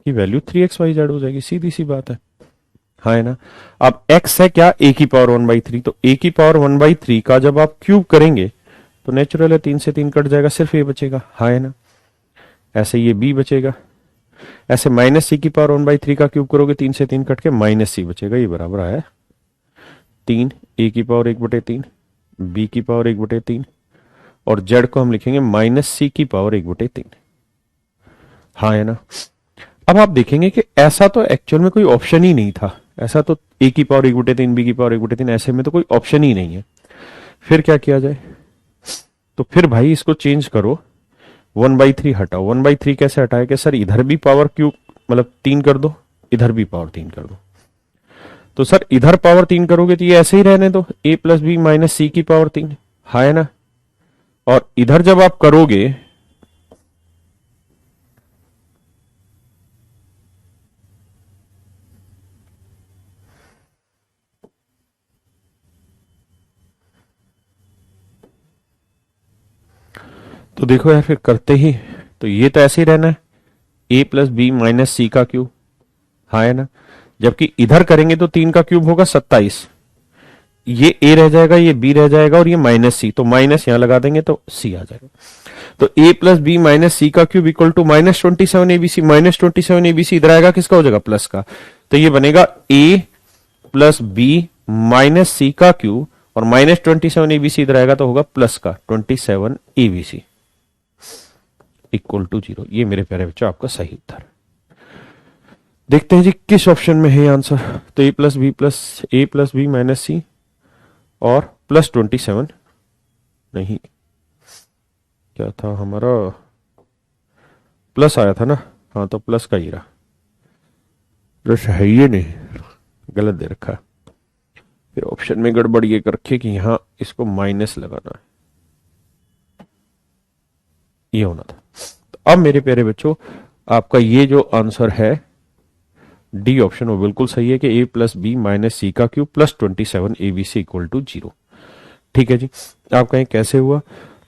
की वैल्यू 3xyz हो जाएगी, सीधी सी बात है। हाँ है ना। अब x है क्या, a की पावर 1/3, तो a की पावर 1/3 का जब आप क्यूब करेंगे तो नेचुरल है 3 से 3 कट जाएगा, सिर्फ a बचेगा। हाँ है ना। ऐसे ये b बचेगा, ऐसे माइनस सी की पावर 1/3 का क्यूब करोगे 3 से 3 कट के माइनस सी बचेगा, ये बराबर आया 3, a की पावर 1/3, b की पावर 1/3, और z को हम लिखेंगे माइनस सी की पावर 1/3। हाँ है ना। अब आप देखेंगे कि ऐसा तो एक्चुअल में कोई ऑप्शन ही नहीं था, ऐसा तो ए की पावर 1/3 बी की पावर 1/3, ऐसे में तो कोई ऑप्शन ही नहीं है। फिर क्या किया जाए, तो फिर भाई इसको चेंज करो, 1/3 हटाओ। 1/3 कैसे हटाए कि सर इधर भी पावर क्यूब मतलब 3 कर दो, इधर भी पावर 3 कर दो, तो सर इधर पावर 3 करोगे तो ये ऐसे ही रहने दो, a प्लस बी माइनस सी की पावर 3। हाँ है ना। और इधर जब आप करोगे, तो देखो यार फिर करते ही, तो ये तो ऐसे ही रहना है, a plus B minus C का क्यूब। हाँ है ना। जबकि इधर करेंगे तो 3 का क्यूब होगा 27, ये a रह जाएगा, ये b रह जाएगा, और ये माइनस सी, तो माइनस यहां लगा देंगे तो c आ जाएगा। तो a plus B minus C का cube equal to -27 abc, -27 abc इधर आएगा किसका हो जाएगा, प्लस का, तो ये बनेगा a plus B minus C का क्यूब, और -27 abc इधर आएगा तो होगा प्लस का 27 abc इक्वल टू 0। ये मेरे प्यारे बच्चों आपका सही उत्तर। देखते हैं जी किस ऑप्शन में है आंसर। तो ए प्लस बी माइनस सी और +27, नहीं क्या था हमारा, प्लस आया था ना, हाँ तो प्लस का ही रहा, प्लस है ये नहीं, गलत दे रखा है। फिर ऑप्शन में गड़बड़ ये कर रखी कि यहां इसको माइनस लगाना है, ये होना था। तो अब मेरे प्यारे बच्चों, आपका ये जो आंसर है डी ऑप्शन वो बिल्कुल सही है कि a plus B minus C का क्यूब +27 abc इक्वल टू 0। ठीक है जी। आप कहें कैसे हुआ,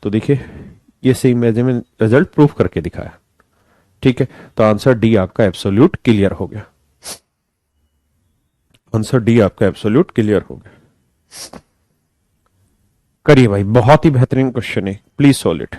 तो देखिए ये सेम मैंने में रिजल्ट प्रूफ करके दिखाया। ठीक है, तो आंसर डी आपका एब्सोल्यूट क्लियर हो गया, आंसर डी आपका एब्सोल्यूट क्लियर हो गया। करिए भाई, बहुत ही बेहतरीन क्वेश्चन है, प्लीज सॉल्व इट।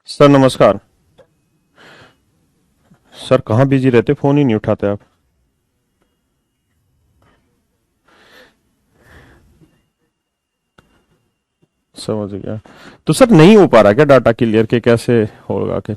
सर नमस्कार। सर कहाँ बिजी रहते, फोन ही नहीं उठाते आप। समझ गया। तो सर नहीं हो पा रहा क्या डाटा क्लियर के, कैसे होगा कि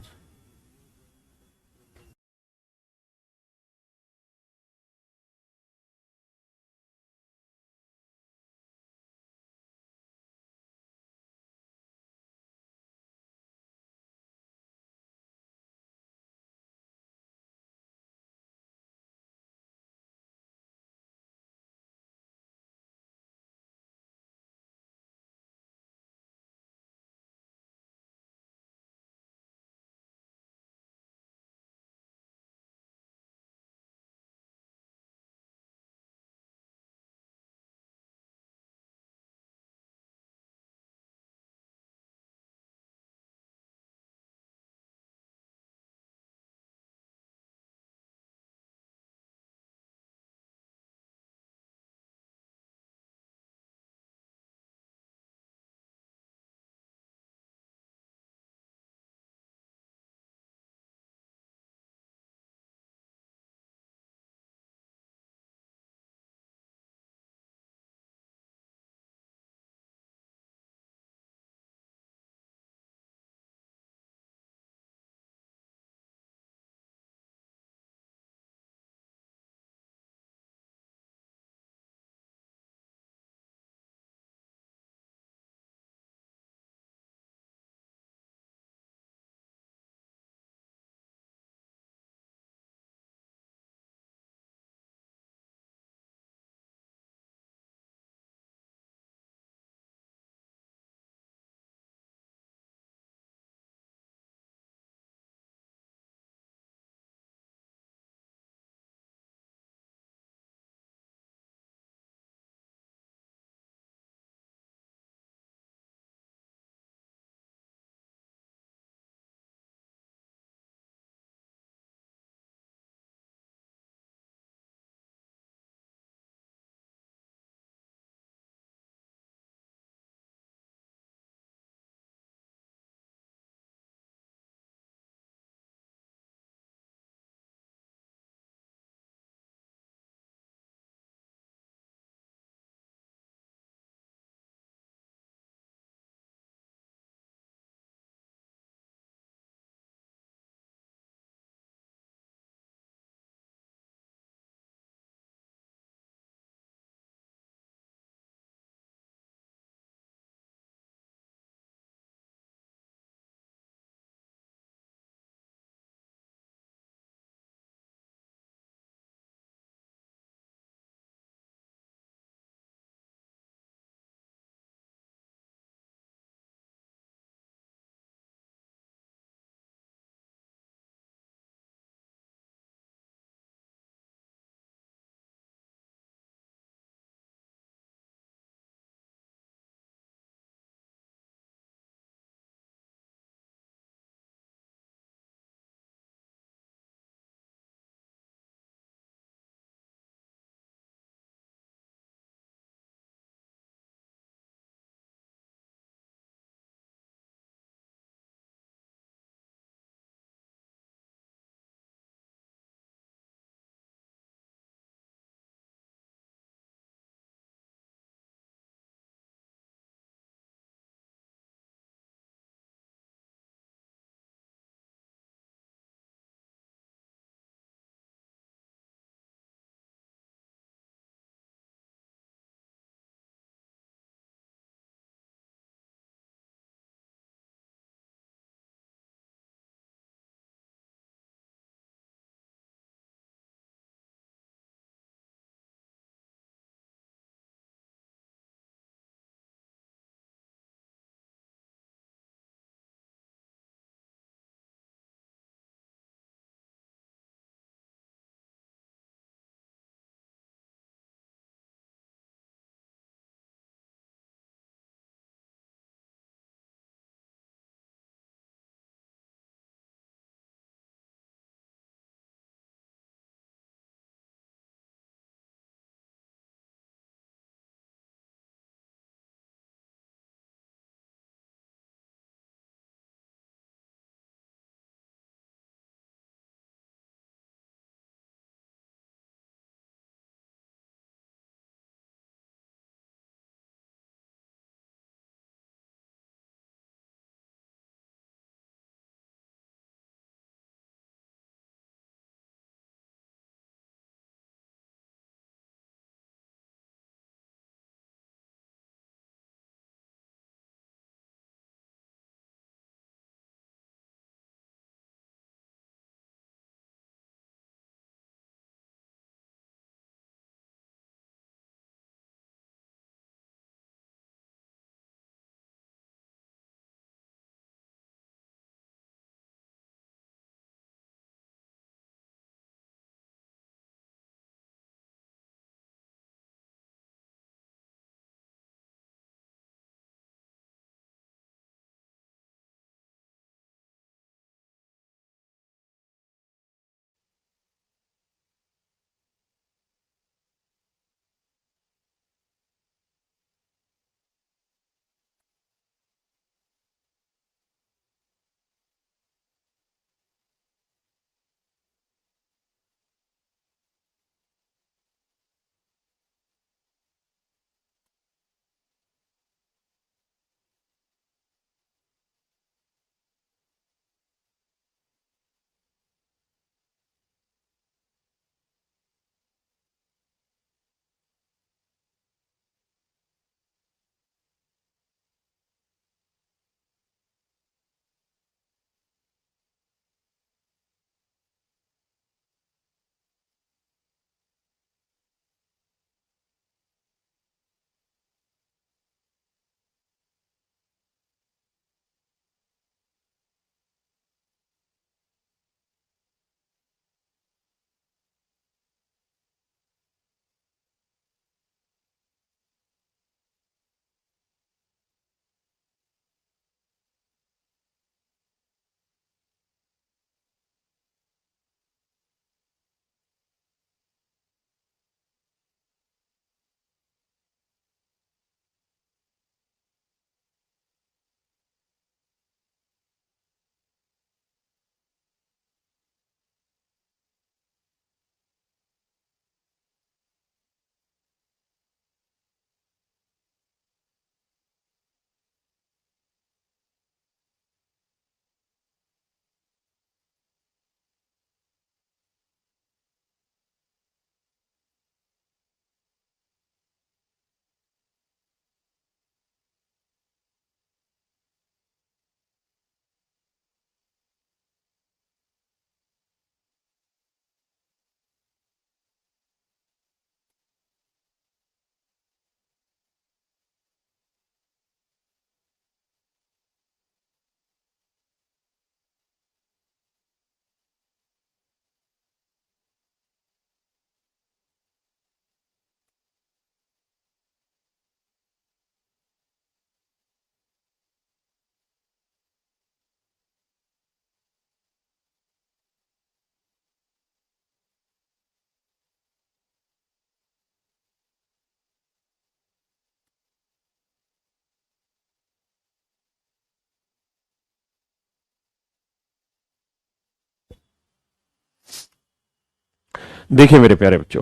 देखिए मेरे प्यारे बच्चों,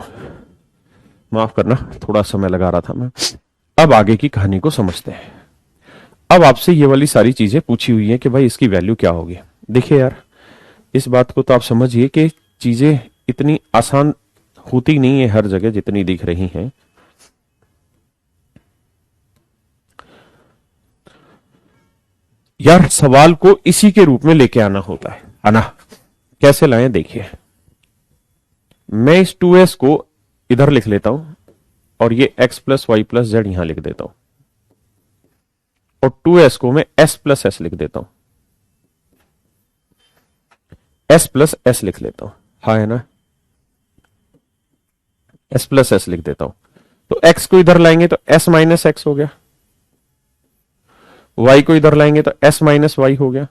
माफ करना थोड़ा समय लगा रहा था मैं। अब आगे की कहानी को समझते हैं। अब आपसे ये वाली सारी चीजें पूछी हुई हैं कि भाई इसकी वैल्यू क्या होगी। देखिए यार, इस बात को तो आप समझिए कि चीजें इतनी आसान होती नहीं है हर जगह जितनी दिख रही हैं। यार सवाल को इसी के रूप में लेके आना होता है ना। कैसे लाएं देखिए, मैं इस 2s को इधर लिख लेता हूं और ये x plus Y plus Z यहां लिख देता हूं, और 2s को मैं s प्लस एस लिख देता हूं, s प्लस एस लिख लेता हूं, हाँ है ना, s प्लस एस लिख देता हूं। तो x को इधर लाएंगे तो s माइनस एक्स हो गया, y को इधर लाएंगे तो s माइनस वाई हो गया,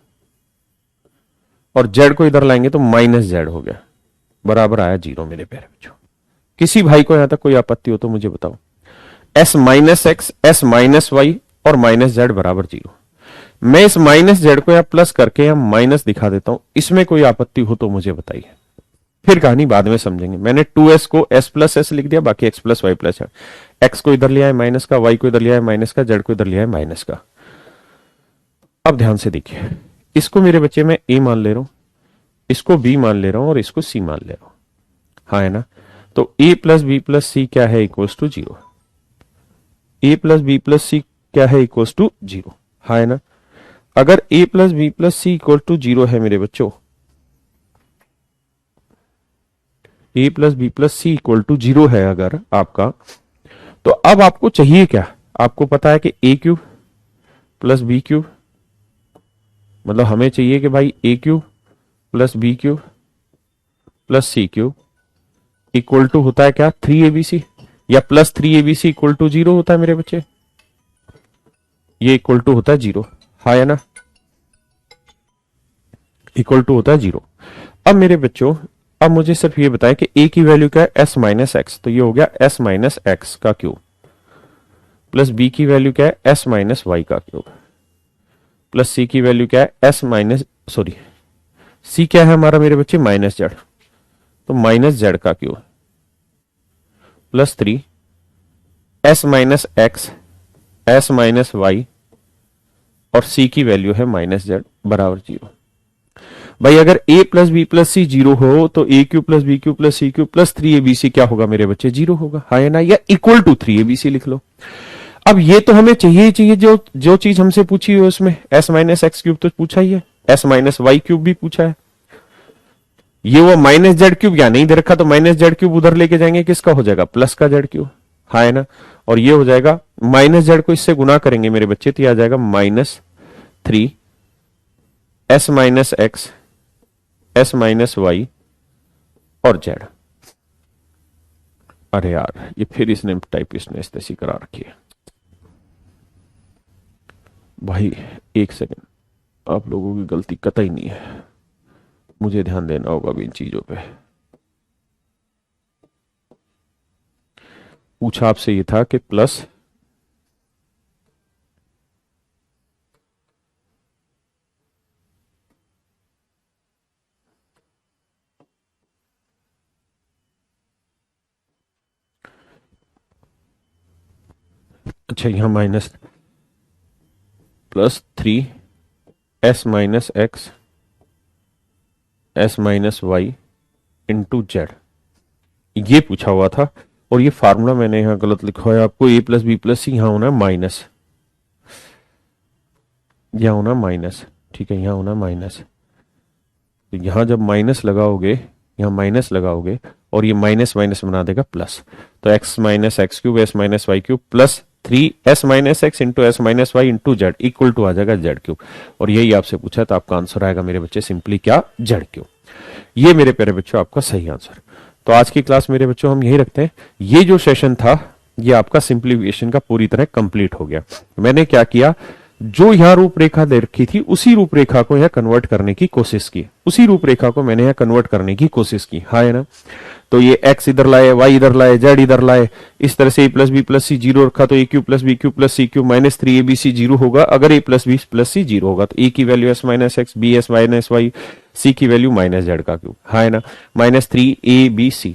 और z को इधर लाएंगे तो माइनस जेड हो गया, बराबर आया 0 मेरे प्यारे बच्चों। किसी भाई को यहां तक कोई आपत्ति हो तो मुझे बताओ। s minus X, s minus Y और माइनस जेड बराबर 0। मैं इस माइनस जेड को यहां प्लस करके यहां माइनस दिखा देता हूं, इसमें कोई आपत्ति हो तो मुझे बताइए, फिर कहानी बाद में समझेंगे। मैंने 2s को s प्लस एस लिख दिया, बाकी x plus Y plus Z. x को इधर लिया है माइनस का, y को इधर लिया है माइनस का, z को इधर लिया है माइनस का। अब ध्यान से देखिए, इसको मेरे बच्चे मैं a मान ले रहा हूं, इसको b मान ले रहा हूं और इसको c मान ले रहा हूं, हाँ है ना। तो a plus B plus C क्या है, equals to 0। a plus B plus C क्या है, इक्वल्स टू 0, हाँ है ना। अगर a plus B plus C equal to 0 है मेरे बच्चों, a plus B plus C equal to 0 है अगर आपका, तो अब आपको चाहिए क्या। आपको पता है कि a cube plus B cube, मतलब हमें चाहिए कि भाई a cube plus B cube plus C cube equal to होता है क्या, 3abc, या प्लस 3abc इक्वल टू 0 होता है मेरे बच्चे, ये इक्वल टू होता है 0, हाँ है ना, इक्वल टू होता है 0। अब मेरे बच्चों, अब मुझे सिर्फ ये बताएं कि a की वैल्यू क्या है, s माइनस एक्स, तो ये हो गया s माइनस एक्स का क्यूब, प्लस b की वैल्यू क्या है, s माइनस वाई का क्यूब, प्लस c की वैल्यू क्या है, c क्या है हमारा मेरे बच्चे, माइनस जेड, तो माइनस जेड का cube, plus 3 s minus X, s minus Y, और c की वैल्यू है माइनस जेड बराबर 0। भाई अगर a plus B plus C 0 हो तो a cube plus B cube plus C cube plus 3abc क्या होगा मेरे बच्चे, 0 होगा, हाँ या ना, या इक्वल टू 3abc लिख लो। अब ये तो हमें चाहिए ही चाहिए, जो चीज हमसे पूछी है उसमें s माइनस एक्स क्यूब तो पूछा ही है, s माइनस वाई क्यूब भी पूछा है, ये वो माइनस जेड क्यूब या नहीं दे रखा, तो माइनस जेड क्यूब उधर लेके जाएंगे, किसका हो जाएगा, प्लस का जेड क्यूब, हाँ है ना, और ये हो जाएगा माइनस जेड को इससे गुना करेंगे मेरे बच्चे, तो ये आ जाएगा -3 s minus X, s minus Y और जेड। अरे यार ये फिर इसने टाइपिस्ट ने ऐसी करा रखी है। भाई एक सेकंड, आप लोगों की गलती कतई नहीं है, मुझे ध्यान देना होगा भी इन चीजों पे। पूछा आपसे ये था कि प्लस अच्छा यहां minus +3 s minus X, s minus Y into Z, ये पूछा हुआ था। और ये फार्मूला मैंने यहां गलत लिखा है, आपको a प्लस बी प्लस सी यहां होना है माइनस, यहां होना माइनस, ठीक है, यहां होना माइनस। तो यहां जब माइनस लगाओगे, यहां माइनस लगाओगे और ये माइनस माइनस बना देगा प्लस, तो x minus X cube s minus Y cube plus 3s minus X into S minus Y into Z equal to आ जाएगा जेड क्यूब। और यही आपसे पूछा है, तो आपका आंसर आएगा मेरे बच्चे सिंपली क्या, जेड क्यूब। ये मेरे प्यारे बच्चों आपका सही आंसर। तो आज की क्लास मेरे बच्चों हम यही रखते हैं। ये जो सेशन था ये आपका सिंप्लीफिकेशन का पूरी तरह कंप्लीट हो गया। मैंने क्या किया, जो यहां रूपरेखा दे रखी थी उसी रूपरेखा को यहां कन्वर्ट करने की कोशिश की, उसी रूपरेखा को मैंने यहां कन्वर्ट करने की कोशिश की, हाँ है ना। तो ये x इधर लाए, y इधर लाए, z इधर लाए, इस तरह से a plus B plus C 0 रखा तो a cube plus B cube plus C cube minus 3abc 0 होगा। अगर a plus B plus C 0 होगा तो a की value s minus X, b s minus Y, c की वैल्यू माइनस जेड का cube, हाँ है ना, -3abc।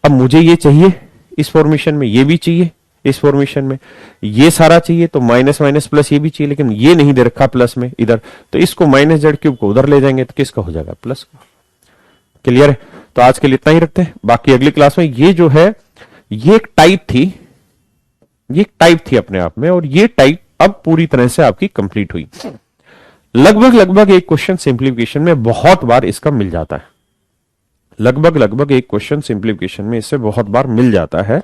अब मुझे ये चाहिए इस फॉर्मेशन में, ये भी चाहिए इस फॉर्मेशन में, ये सारा चाहिए, तो माइनस माइनस प्लस ये भी चाहिए, लेकिन ये नहीं दे रखा प्लस में इधर, तो इसको माइनस जेड क्यूब को उधर ले जाएंगे तो किसका हो जाएगा, प्लस का। क्लियर है? तो आज के लिए इतना ही रखते हैं, बाकी अगली क्लास में ये जो है ये एक टाइप थी, ये एक टाइप थी अपने आप में, और ये टाइप अब पूरी तरह से आपकी कंप्लीट हुई। लगभग लगभग एक क्वेश्चन सिंप्लीफिकेशन में बहुत बार इसका मिल जाता है, लगभग लगभग एक क्वेश्चन सिंप्लीफिकेशन में इससे बहुत बार मिल जाता है।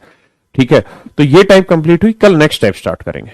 ठीक है, तो ये टाइप कंप्लीट हुई, कल नेक्स्ट टाइप स्टार्ट करेंगे।